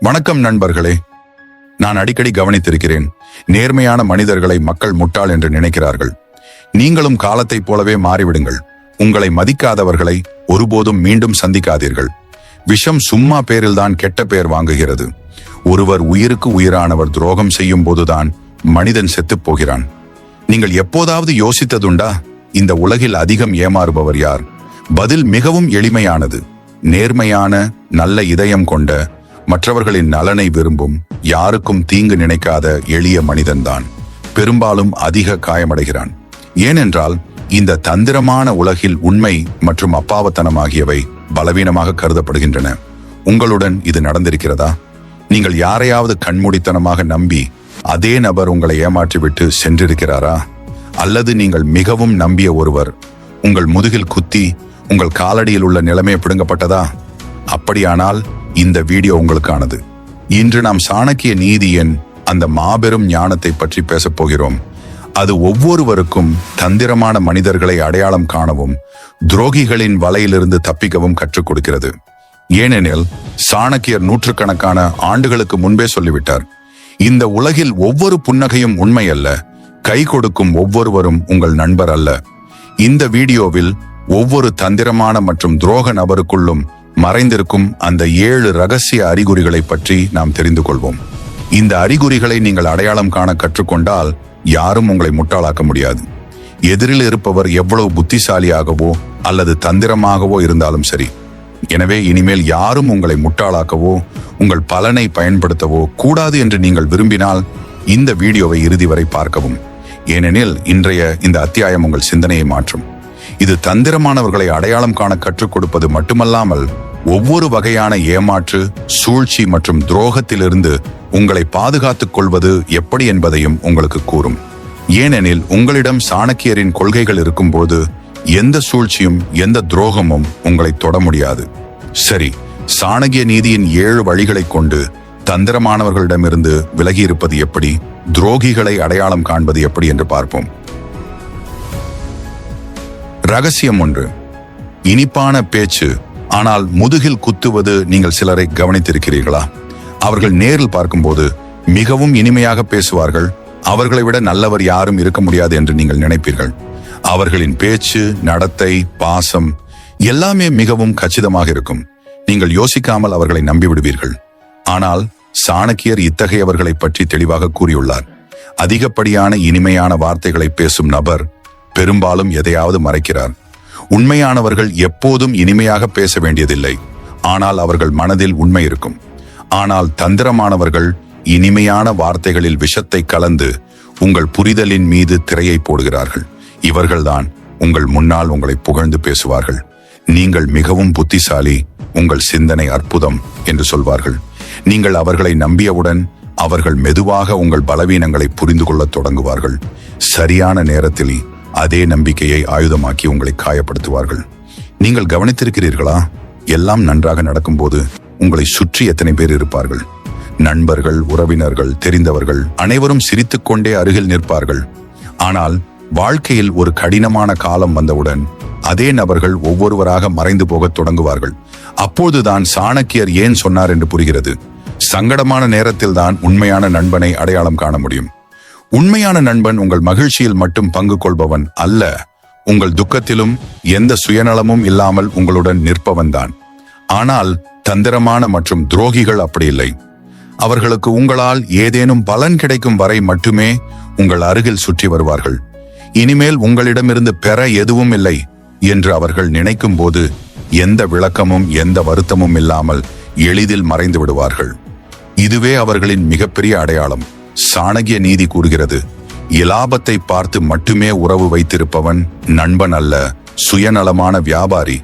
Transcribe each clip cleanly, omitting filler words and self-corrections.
வணக்கம் நண்பர்களே. நான் அடிக்கடி கவனித்திருக்கிறேன், நேர்மையான மனிதர்களை மக்கள் முட்டாள் என்று நினைக்கிறார்கள். நீங்களும் காலத்தைப் போலவே மாறிவிடுங்கள். உங்களை மதிக்காதவர்களை ஒருபோதும் மீண்டும் சந்திக்காதீர்கள். விஷம் சும்மா பேரில்தான் கெட்ட பெயர் வாங்குகிறது. ஒருவர் உயிருக்கு உயிரானவர் துரோகம் செய்யும் போதுதான் மனிதன் செத்துப் போகிறான். நீங்கள் எப்போதாவது யோசித்ததுண்டா, இந்த உலகில் அதிகம் ஏமாறுபவர் யார்? பதில் மிகவும் எளிமையானது. நேர்மையான, நல்ல இதயம் கொண்ட, மற்றவர்களின் நலனை விரும்பும், யாருக்கும் தீங்கு நினைக்காத எளிய மனிதன்தான் பெரும்பாலும் அதிக காயமடைகிறான். ஏனென்றால் இந்த தந்திரமான உலகில் உண்மை மற்றும் அப்பாவத்தனம் ஆகியவை பலவீனமாக கருதப்படுகின்றன. உங்களுடன் இது நடந்திருக்கிறதா? நீங்கள் யாரையாவது கண்மூடித்தனமாக நம்பி அதே நபர் உங்களை ஏமாற்றிவிட்டு சென்றிருக்கிறாரா? அல்லது நீங்கள் மிகவும் நம்பிய ஒருவர் உங்கள் முதுகில் குத்தி உங்கள் காலடியில் உள்ள நிலைமை பிடுங்கப்பட்டதா? அப்படியானால் இந்த வீடியோ உங்களுக்கானது. இன்று நாம் சாணக்கிய நீதியின் அந்த மாபெரும் ஞானத்தை பற்றி பேசப் போகிறோம். அது ஒவ்வொருவருக்கும் தந்திரமான மனிதர்களை அடையாளம் காணவும், துரோகிகளின் வலையிலிருந்து தப்பிக்கவும் கற்றுக் கொடுக்கிறது. ஏனெனில் சாணக்கியர் நூற்றுக்கணக்கான ஆண்டுகளுக்கு முன்பே சொல்லிவிட்டார், இந்த உலகில் ஒவ்வொரு புன்னகையும் உண்மை அல்ல, கை கொடுக்கும் ஒவ்வொருவரும் உங்கள் நண்பர் அல்ல. இந்த வீடியோவில் ஒவ்வொரு தந்திரமான மற்றும் துரோக நபருக்குள்ளும் மறைந்திருக்கும் அந்த 7 ரகசிய அறிகுறிகளை பற்றி நாம் தெரிந்து கொள்வோம். இந்த அறிகுறிகளை நீங்கள் அடையாளம் காண கற்றுக்கொண்டால் யாரும் உங்களை முட்டாளாக்க முடியாது. எதிரில் இருப்பவர் எவ்வளவு புத்திசாலியாகவோ அல்லது தந்திரமாகவோ இருந்தாலும் சரி. எனவே இனிமேல் யாரும் உங்களை முட்டாளாக்கவோ உங்கள் பலனை பயன்படுத்தவோ கூடாது என்று நீங்கள் விரும்பினால் இந்த வீடியோவை இறுதி வரை பார்க்கவும். ஏனெனில் இன்றைய இந்த அத்தியாயம் உங்கள் சிந்தனையை மாற்றும். இது தந்திரமானவர்களை அடையாளம் காண கற்றுக் கொடுப்பது மட்டுமல்லாமல் ஒவ்வொரு வகையான ஏமாற்று, சூழ்ச்சி மற்றும் துரோகத்திலிருந்து உங்களை பாதுகாத்துக் கொள்வது எப்படி என்பதையும் உங்களுக்கு கூறும். ஏனெனில் உங்களிடம் சாணக்கியரின் கொள்கைகள் இருக்கும்போது எந்த சூழ்ச்சியும் எந்த துரோகமும் உங்களை தொட முடியாது. சரி, சாணக்கிய நீதியின் 7 வழிகளை கொண்டு தந்திரமானவர்களிடமிருந்து விலகி இருப்பது எப்படி, துரோகிகளை அடையாளம் காண்பது எப்படி என்று பார்ப்போம். ரகசியம் 1. இனிப்பான பேச்சு, ஆனால் முதுகில் குத்துவது. நீங்கள் சிலரை கவனித்திருக்கிறீர்களா? அவர்கள் நேரில் பார்க்கும்போது மிகவும் இனிமையாக பேசுவார்கள். அவர்களை விட நல்லவர் யாரும் இருக்க முடியாது என்று நீங்கள் நினைப்பீர்கள். அவர்களின் பேச்சு, நடத்தை, பாசம் எல்லாமே மிகவும் கச்சிதமாக இருக்கும். நீங்கள் யோசிக்காமல் அவர்களை நம்பிவிடுவீர்கள். ஆனால் சாணக்கியர் இத்தகையவர்களை பற்றி தெளிவாக கூறியுள்ளார். அதிகப்படியான இனிமையான வார்த்தைகளை பேசும் நபர் பெரும்பாலும் எதையாவது மறைக்கிறார். உண்மையானவர்கள் எப்போதும் இனிமையாக பேச வேண்டியதில்லை, ஆனால் அவர்கள் மனதில் உண்மை இருக்கும். ஆனால் தந்திரமானவர்கள் இனிமையான வார்த்தைகளில் விஷத்தை கலந்து உங்கள் புரிதலின் மீது திரையை போடுகிறார்கள். இவர்கள்தான் உங்கள் முன்னால் உங்களை புகழ்ந்து பேசுவார்கள். நீங்கள் மிகவும் புத்திசாலி, உங்கள் சிந்தனை அற்புதம் என்று சொல்வார்கள். நீங்கள் அவர்களை நம்பியவுடன் அவர்கள் மெதுவாக உங்கள் பலவீனங்களை புரிந்து கொள்ளத் தொடங்குவார்கள். சரியான நேரத்தில் அதே நம்பிக்கையை ஆயுதமாக்கி உங்களை காயப்படுத்துவார்கள். நீங்கள் கவனித்திருக்கிறீர்களா? எல்லாம் நன்றாக நடக்கும்போது உங்களை சுற்றி எத்தனை பேர் இருப்பார்கள்? நண்பர்கள், உறவினர்கள், தெரிந்தவர்கள் அனைவரும் சிரித்துக்கொண்டே அருகில் நிற்பார்கள். ஆனால் வாழ்க்கையில் ஒரு கடினமான காலம் வந்தவுடன் அதே நபர்கள் ஒவ்வொருவராக மறைந்து போகத் தொடங்குவார்கள். அப்போதுதான் சாணக்கியர் ஏன் சொன்னார் என்று புரிகிறது. சங்கடமான நேரத்தில்தான் உண்மையான நண்பனை அடையாளம் காண முடியும். உண்மையான நண்பன் உங்கள் மகிழ்ச்சியில் மட்டும் பங்கு கொள்பவன் அல்ல, உங்கள் துக்கத்திலும் எந்த சுயநலமும் இல்லாமல் உங்களுடன் நிற்பவன்தான். ஆனால் தந்திரமான மற்றும் துரோகிகள் அப்படி இல்லை. அவர்களுக்கு உங்களால் ஏதேனும் பலன் கிடைக்கும் வரை மட்டுமே உங்கள் அருகில் சுற்றி வருவார்கள். இனிமேல் உங்களிடமிருந்து பெற எதுவும் இல்லை என்று அவர்கள் நினைக்கும் போது எந்த விளக்கமும் எந்த வருத்தமும் இல்லாமல் எளிதில் மறைந்து விடுவார்கள். இதுவே அவர்களின் மிகப்பெரிய அடையாளம். சாணக்கிய நீதி கூறுகிறது, இலாபத்தை பார்த்து மட்டுமே உறவு வைத்திருப்பவன் நண்பன் அல்ல, சுயநலமான வியாபாரி.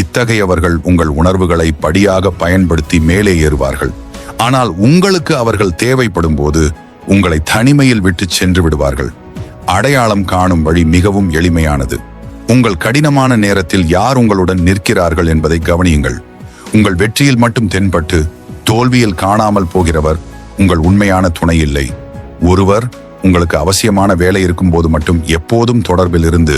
இத்தகையவர்கள் உங்கள் உணர்வுகளை படியாக பயன்படுத்தி மேலே ஏறுவார்கள். ஆனால் உங்களுக்கு அவர்கள் தேவைப்படும் போது உங்களை தனிமையில் விட்டு சென்று விடுவார்கள். அடையாளம் காணும் வழி மிகவும் எளிமையானது. உங்கள் கடினமான நேரத்தில் யார் உங்களுடன் நிற்கிறார்கள் என்பதை கவனியுங்கள். உங்கள் வெற்றியில் மட்டும் தென்பட்டு தோல்வியில் காணாமல் போகிறவர் உங்கள் உண்மையான துணை இல்லை. ஒருவர் உங்களுக்கு அவசியமான வேலை இருக்கும் போது மட்டும் எப்போதும் தொடர்பில் இருந்து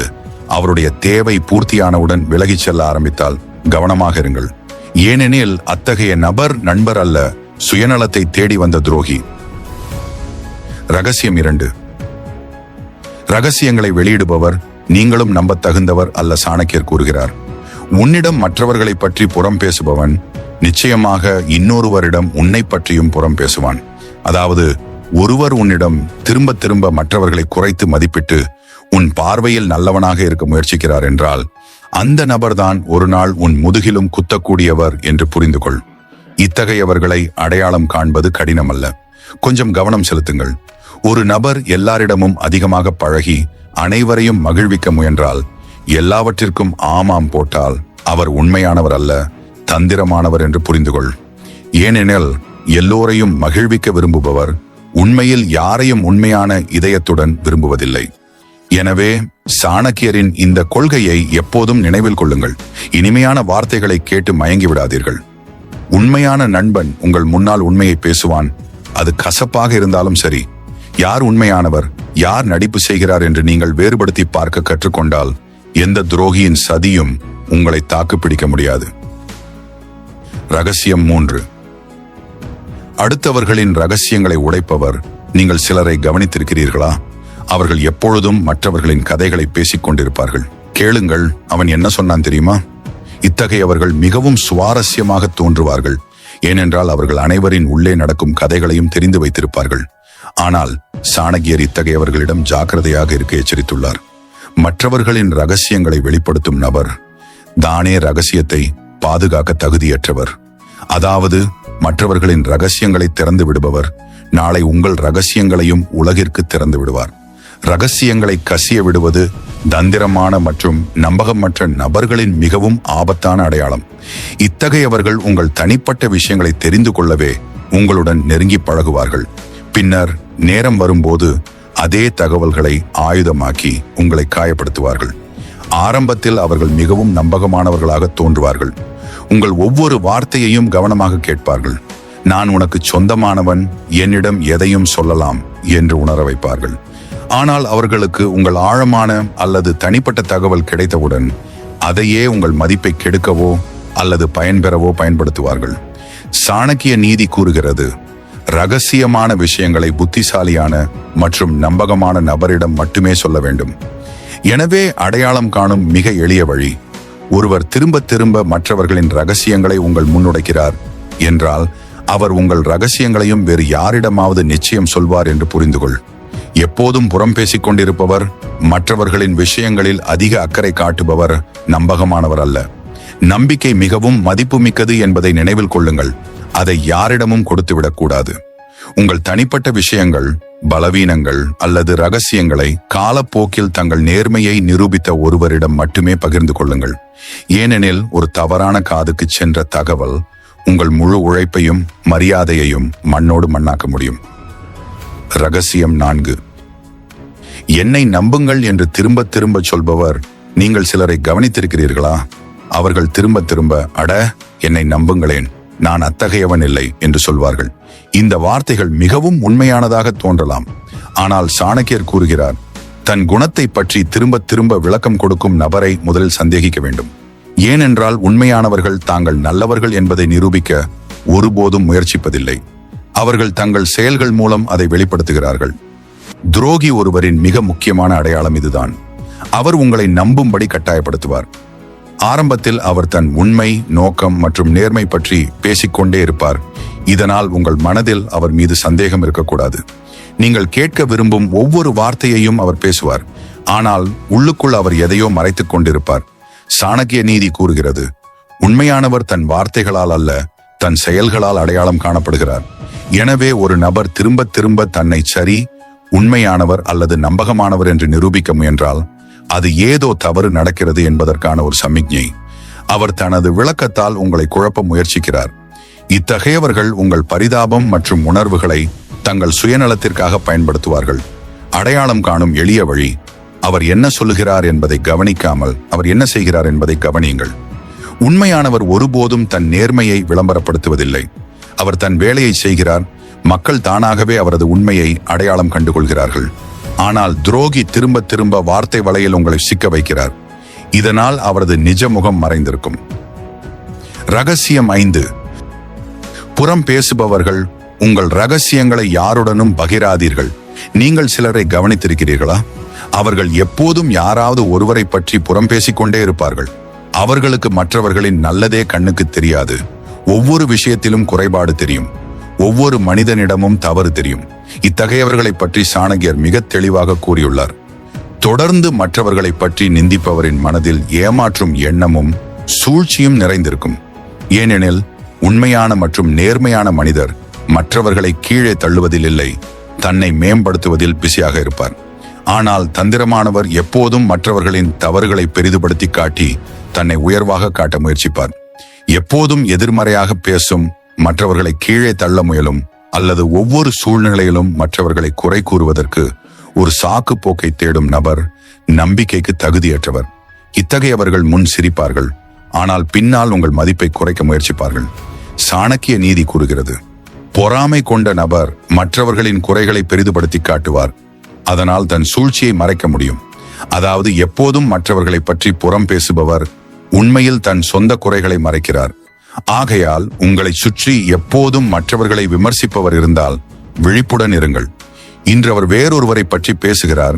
அவருடைய தேவை பூர்த்தியானவுடன் விலகிச் செல்ல ஆரம்பித்தால் கவனமாக இருங்கள். ஏனெனில் அத்தகைய நபர் நண்பர் அல்ல, சுயநலத்தை தேடி வந்த துரோகி. ரகசியம் 2. ரகசியங்களை வெளியிடுபவர் நீங்களும் நம்பத் தகுந்தவர் அல்ல. சாணக்கியர் கூறுகிறார், உன்னிடம் மற்றவர்களை பற்றி புறம் பேசுபவன் நிச்சயமாக இன்னொருவரிடம் உன்னை பற்றியும் புறம் பேசுவான். அதாவது, ஒருவர் உன்னிடம் திரும்ப திரும்ப மற்றவர்களை குறைத்து மதிப்பிட்டு உன் பார்வையில் நல்லவனாக இருக்க முயற்சிக்கிறார் என்றால் அந்த நபர்தான் ஒரு நாள் உன் முதுகிலும் குத்தக்கூடியவர் என்று புரிந்து கொள். இத்தகையவர்களை அடையாளம் காண்பது கடினமல்ல. கொஞ்சம் கவனம் செலுத்துங்கள். ஒரு நபர் எல்லாரிடமும் அதிகமாக பழகி அனைவரையும் மகிழ்விக்க முயன்றால், எல்லாவற்றிற்கும் ஆமாம் போட்டால் அவர் உண்மையானவர் அல்ல, தந்திரமானவர் என்று புரிந்து கொள். ஏனெனில் எல்லோரையும் மகிழ்விக்க விரும்புபவர் உண்மையில் யாரையும் உண்மையான இதயத்துடன் விரும்புவதில்லை. எனவே சாணக்கியரின் இந்த கொள்கையை எப்போதும் நினைவில் கொள்ளுங்கள். இனிமையான வார்த்தைகளை கேட்டு மயங்கி விடாதீர்கள். உண்மையான நண்பன் உங்கள் முன்னால் உண்மையை பேசுவான். அது கசப்பாக இருந்தாலும் சரி. யார் உண்மையானவர், யார் நடிப்பு செய்கிறார் என்று நீங்கள் வேறுபடுத்தி பார்க்க கற்றுக்கொண்டால் எந்த துரோகியின் சதியும் உங்களை தாக்குப்பிடிக்க முடியாது. ரகசியம் 3. அடுத்தவர்களின் ரகசியங்களை உடைப்பவர். நீங்கள் சிலரை கவனித்திருக்கிறீர்களா? அவர்கள் எப்பொழுதும் மற்றவர்களின் கதைகளை பேசிக் கொண்டிருப்பார்கள். கேளுங்கள், அவன் என்ன சொன்னான் தெரியுமா? இத்தகையவர்கள் மிகவும் சுவாரஸ்யமாக தோன்றுவார்கள். ஏனென்றால் அவர்கள் அனைவரின் உள்ளே நடக்கும் கதைகளையும் தெரிந்து வைத்திருப்பார்கள். ஆனால் சாணக்கியர் இத்தகையவர்களிடம் ஜாக்கிரதையாக இருக்க எச்சரித்துள்ளார். மற்றவர்களின் ரகசியங்களை வெளிப்படுத்தும் நபர் தானே ரகசியத்தை பாதுகாக்க தகுதியற்றவர். அதாவது, மற்றவர்களின் ரகசியங்களை திறந்து விடுபவர் நாளை உங்கள் ரகசியங்களையும் உலகிற்கு திறந்து விடுவார். ரகசியங்களை கசிய விடுவது தந்திரமான மற்றும் நம்பகமற்ற நபர்களின் மிகவும் ஆபத்தான அடையாளம். இத்தகையவர்கள் உங்கள் தனிப்பட்ட விஷயங்களை தெரிந்து கொள்ளவே உங்களுடன் நெருங்கி பழகுவார்கள். பின்னர் நேரம் வரும்போது அதே தகவல்களை ஆயுதமாக்கி உங்களை காயப்படுத்துவார்கள். ஆரம்பத்தில் அவர்கள் மிகவும் நம்பகமானவர்களாக தோன்றுவார்கள். உங்கள் ஒவ்வொரு வார்த்தையையும் கவனமாக கேட்பார்கள். நான் உனக்கு சொந்தமானவன், என்னிடம் எதையும் சொல்லலாம் என்று உணர வைப்பார்கள். ஆனால் அவர்களுக்கு உங்கள் ஆழமான அல்லது தனிப்பட்ட தகவல் கிடைத்தவுடன் அதையே உங்கள் மதிப்பை கெடுக்கவோ அல்லது பயன்பெறவோ பயன்படுத்துவார்கள். சாணக்கிய நீதி கூறுகிறது, ரகசியமான விஷயங்களை புத்திசாலியான மற்றும் நம்பகமான நபரிடம் மட்டுமே சொல்ல வேண்டும். எனவே அடையாளம் காணும் மிக எளிய வழி, ஒருவர் திரும்ப திரும்ப மற்றவர்களின் ரகசியங்களை உங்கள் முன்னுடைக்கிறார் என்றால் அவர் உங்கள் ரகசியங்களையும் வேறு யாரிடமாவது நிச்சயம் சொல்வார் என்று புரிந்து கொள். எப்போதும் புறம் பேசிக் கொண்டிருப்பவர், மற்றவர்களின் விஷயங்களில் அதிக அக்கறை காட்டுபவர் நம்பகமானவர் அல்ல. நம்பிக்கை மிகவும் மதிப்புமிக்கது என்பதை நினைவில் கொள்ளுங்கள். அதை யாரிடமும் கொடுத்துவிடக் கூடாது. உங்கள் தனிப்பட்ட விஷயங்கள், பலவீனங்கள் அல்லது ரகசியங்களை காலப்போக்கில் தங்கள் நேர்மையை நிரூபித்த ஒருவரிடம் மட்டுமே பகிர்ந்து கொள்ளுங்கள். ஏனெனில் ஒரு தவறான காதுக்கு சென்ற தகவல் உங்கள் முழு உழைப்பையும் மரியாதையையும் மண்ணோடு மண்ணாக்க முடியும். ரகசியம் 4. என்னை நம்புங்கள் என்று திரும்ப திரும்ப சொல்பவர். நீங்கள் சிலரை கவனித்திருக்கிறீர்களா? அவர்கள் திரும்ப திரும்ப, அட என்னை நம்புங்களேன், நான் அத்தகையவன் இல்லை என்று சொல்வார்கள். இந்த வார்த்தைகள் மிகவும் உண்மையானதாக தோன்றலாம். ஆனால் சாணக்கியர் கூறுகிறார், தன் குணத்தை பற்றி திரும்ப திரும்ப விளக்கம் கொடுக்கும் நபரை முதலில் சந்தேகிக்க வேண்டும். ஏனென்றால் உண்மையானவர்கள் தாங்கள் நல்லவர்கள் என்பதை நிரூபிக்க ஒருபோதும் முயற்சிப்பதில்லை. அவர்கள் தங்கள் செயல்கள் மூலம் அதை வெளிப்படுத்துகிறார்கள். துரோகி ஒருவரின் மிக முக்கியமான அடையாளம் இதுதான். அவர் உங்களை நம்பும்படி கட்டாயப்படுத்துவார். ஆரம்பத்தில் அவர் தன் உண்மை, நோக்கம் மற்றும் நேர்மை பற்றி பேசிக்கொண்டே இருப்பார். இதனால் உங்கள் மனதில் அவர் மீது சந்தேகம் இருக்கக்கூடாது. நீங்கள் கேட்க விரும்பும் ஒவ்வொரு வார்த்தையையும் அவர் பேசுவார். ஆனால் உள்ளுக்குள் அவர் எதையோ மறைத்துக் கொண்டிருப்பார். சாணக்கிய நீதி கூறுகிறது, உண்மையானவர் தன் வார்த்தைகளால் அல்ல, தன் செயல்களால் அடையாளம் காணப்படுகிறார். எனவே ஒரு நபர் திரும்ப திரும்ப தன்னை சரி, உண்மையானவர் அல்லது நம்பகமானவர் என்று நிரூபிக்க முயன்றால் அது ஏதோ தவறு நடக்கிறது என்பதற்கான ஒரு சமிக்ஞை. அவர் தனது விளக்கத்தால் உங்களை குழப்ப முயற்சிக்கிறார். இத்தகையவர்கள் உங்கள் பரிதாபம் மற்றும் உணர்வுகளை தங்கள் சுயநலத்திற்காக பயன்படுத்துவார்கள். அடையாளம் காணும் எளிய வழி, அவர் என்ன சொல்லுகிறார் என்பதை கவனிக்காமல் அவர் என்ன செய்கிறார் என்பதை கவனியுங்கள். உண்மையானவர் ஒருபோதும் தன் நேர்மையை விளம்பரப்படுத்துவதில்லை. அவர் தன் வேலையை செய்கிறார். மக்கள் தானாகவே அவரது உண்மையை அடையாளம் கண்டுகொள்கிறார்கள். ஆனால் துரோகி திரும்ப திரும்ப வார்த்தை வலையில் உங்களை சிக்க வைக்கிறார். இதனால் அவரது நிஜ முகம் மறைந்திருக்கும். ரகசியம் 5. புறம் பேசுபவர்கள், உங்கள் ரகசியங்களை யாருடனும் பகிராதீர்கள். நீங்கள் சிலரை கவனித்திருக்கிறீர்களா? அவர்கள் எப்போதும் யாராவது ஒருவரை பற்றி புறம் பேசிக்கொண்டே இருப்பார்கள். அவர்களுக்கு மற்றவர்களின் நல்லதே கண்ணுக்கு தெரியாது. ஒவ்வொரு விஷயத்திலும் குறைபாடு தெரியும். ஒவ்வொரு மனிதனிடமும் தவறு தெரியும். இத்தகையவர்களை பற்றி சாணக்கியர் மிக தெளிவாக கூறியுள்ளார். தொடர்ந்து மற்றவர்களை பற்றி நிந்திப்பவரின் மனதில் ஏமாற்றும் எண்ணமும் சூழ்ச்சியும் நிறைந்திருக்கும். ஏனெனில் உண்மையான மற்றும் நேர்மையான மனிதர் மற்றவர்களை கீழே தள்ளுவதில் இல்லை, தன்னை மேம்படுத்துவதில் பிஸியாக இருப்பார். ஆனால் தந்திரமானவர் எப்போதும் மற்றவர்களின் தவறுகளை பெரிதுபடுத்தி காட்டி தன்னை உயர்வாக காட்ட முயற்சிப்பார். எப்போதும் எதிர்மறையாக பேசும், மற்றவர்களை கீழே தள்ள முயலும் அல்லது ஒவ்வொரு சூழ்நிலையிலும் மற்றவர்களை குறை கூறுவதற்கு ஒரு சாக்கு போக்கை தேடும் நபர் நம்பிக்கைக்கு தகுதியற்றவர். இத்தகையவர்கள் முன் சிரிப்பார்கள், ஆனால் பின்னால் உங்கள் மதிப்பை குறைக்க முயற்சிப்பார்கள். சாணக்கிய நீதி கூறுகிறது, பொறாமை கொண்ட நபர் மற்றவர்களின் குறைகளை பெரிதுபடுத்தி காட்டுவார். அதனால் தன் சூழ்ச்சியை மறைக்க முடியும். அதாவது எப்போதும் மற்றவர்களை பற்றி புறம் பேசுபவர் உண்மையில் தன் சொந்த குறைகளை மறைக்கிறார். ஆகையால் உங்களை சுற்றி எப்போதும் மற்றவர்களை விமர்சிப்பவர் இருந்தால் விழிப்புடன் இருங்கள். இன்று அவர் வேறொருவரை பற்றி பேசுகிறார்,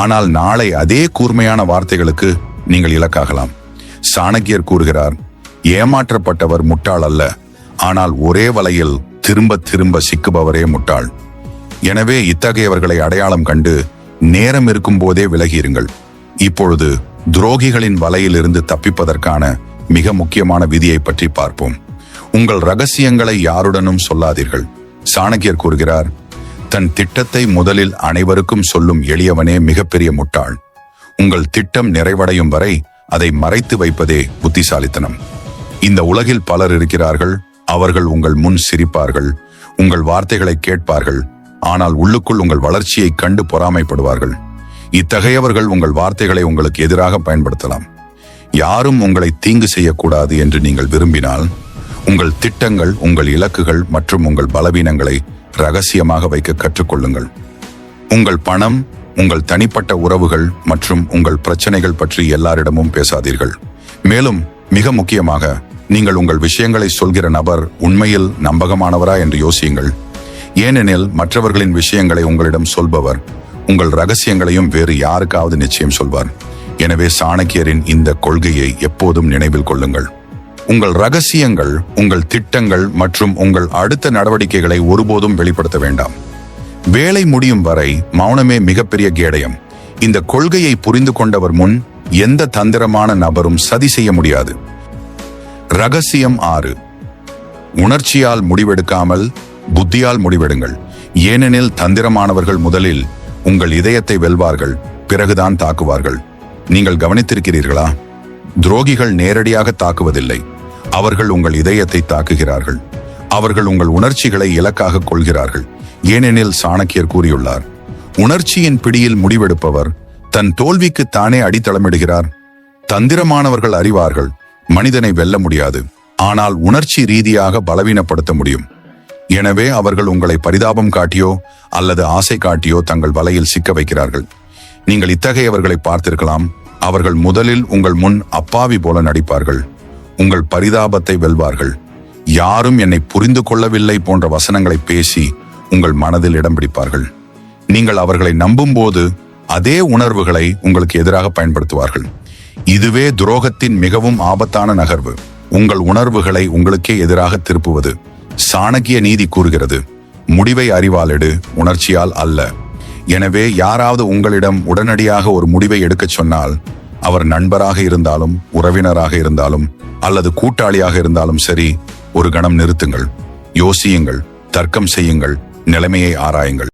ஆனால் நாளை அதே கூர்மையான வார்த்தைகளுக்கு நீங்கள் இலக்காகலாம். சாணக்கியர் கூறுகிறார், ஏமாற்றப்பட்டவர் முட்டாள் அல்ல, ஆனால் ஒரே வலையில் திரும்ப திரும்ப சிக்குபவரே முட்டாள். எனவே இத்தகையவர்களை அடையாளம் கண்டு நேரம் இருக்கும் போதே விலகியிருங்கள். இப்பொழுது துரோகிகளின் வலையிலிருந்து தப்பிப்பதற்கான மிக முக்கியமான விதியை பற்றி பார்ப்போம். உங்கள் ரகசியங்களை யாருடனும் சொல்லாதீர்கள். சாணக்கியர் கூறுகிறார், தன் திட்டத்தை முதலில் அனைவருக்கும் சொல்லும் எளியவனே மிகப்பெரிய முட்டாள். உங்கள் திட்டம் நிறைவடையும் வரை அதை மறைத்து வைப்பதே புத்திசாலித்தனம். இந்த உலகில் பலர் இருக்கிறார்கள். அவர்கள் உங்கள் முன் சிரிப்பார்கள், உங்கள் வார்த்தைகளை கேட்பார்கள், ஆனால் உள்ளுக்குள் உங்கள் வளர்ச்சியை கண்டு பொறாமைப்படுவார்கள். இத்தகையவர்கள் உங்கள் வார்த்தைகளை உங்களுக்கு எதிராக பயன்படுத்தலாம். யாரும் உங்களை தீங்கு செய்யக்கூடாது என்று நீங்கள் விரும்பினால் உங்கள் திட்டங்கள், உங்கள் இலக்குகள் மற்றும் உங்கள் பலவீனங்களை ரகசியமாக வைக்க கற்றுக்கொள்ளுங்கள். உங்கள் பணம், உங்கள் தனிப்பட்ட உறவுகள் மற்றும் உங்கள் பிரச்சனைகள் பற்றி எல்லாரிடமும் பேசாதீர்கள். மேலும் மிக முக்கியமாக, நீங்கள் உங்கள் விஷயங்களை சொல்கிற நபர் உண்மையில் நம்பகமானவரா என்று யோசியுங்கள். ஏனெனில் மற்றவர்களின் விஷயங்களை உங்களிடம் சொல்பவர் உங்கள் ரகசியங்களையும் வேறு யாருக்காவது நிச்சயம் சொல்வார். எனவே சாணக்கியரின் இந்த கொள்கையை எப்போதும் நினைவில் கொள்ளுங்கள். உங்கள் ரகசியங்கள், உங்கள் திட்டங்கள் மற்றும் உங்கள் அடுத்த நடவடிக்கைகளை ஒருபோதும் வெளிப்படுத்த வேண்டாம். வேலை முடியும் வரை மௌனமே மிகப்பெரிய கேடயம். இந்த கொள்கையை புரிந்து கொண்டவர் முன் எந்த தந்திரமான நபரும் சதி செய்ய முடியாது. ரகசியம் 6. உணர்ச்சியால் முடிவெடுக்காமல் புத்தியால் முடிவெடுங்கள். ஏனெனில் தந்திரமானவர்கள் முதலில் உங்கள் இதயத்தை வெல்வார்கள், பிறகுதான் தாக்குவார்கள். நீங்கள் கவனித்திருக்கிறீர்களா? துரோகிகள் நேரடியாக தாக்குவதில்லை, அவர்கள் உங்கள் இதயத்தை தாக்குகிறார்கள். அவர்கள் உங்கள் உணர்ச்சிகளை இலக்காக கொள்கிறார்கள். ஏனெனில் சாணக்கியர் கூறியுள்ளார், உணர்ச்சியின் பிடியில் முடிவெடுப்பவர் தன் தோல்விக்கு தானே அடித்தளமிடுகிறார். தந்திரமானவர்கள் அறிவார்கள், மனிதனை வெல்ல முடியாது, ஆனால் உணர்ச்சி ரீதியாக பலவீனப்படுத்த முடியும். எனவே அவர்கள் உங்களை பரிதாபம் காட்டியோ அல்லது ஆசை காட்டியோ தங்கள் வலையில் சிக்க வைக்கிறார்கள். நீங்கள் இத்தகையவர்களை பார்த்திருக்கலாம். அவர்கள் முதலில் உங்கள் முன் அப்பாவி போல நடிப்பார்கள், உங்கள் பரிதாபத்தை வெல்வார்கள். யாரும் என்னை புரிந்து கொள்ளவில்லை போன்ற வசனங்களை பேசி உங்கள் மனதில் இடம் பிடிப்பார்கள். நீங்கள் அவர்களை நம்பும் போது அதே உணர்வுகளை உங்களுக்கு எதிராக பயன்படுத்துவார்கள். இதுவே துரோகத்தின் மிகவும் ஆபத்தான நகர்வு, உங்கள் உணர்வுகளை உங்களுக்கே எதிராக திருப்புவது. சாணக்கிய நீதி கூறுகிறது, முடிவை அறிவால் எடு, உணர்ச்சியால் அல்ல. எனவே யாராவது உங்களிடம் உடனடியாக ஒரு முடிவை எடுக்கச் சொன்னால், அவர் நண்பராக இருந்தாலும், உறவினராக இருந்தாலும் அல்லது கூட்டாளியாக இருந்தாலும் சரி, ஒரு கணம் நிறுத்துங்கள், யோசியுங்கள், தர்க்கம் செய்யுங்கள், நிலைமையை ஆராயுங்கள்.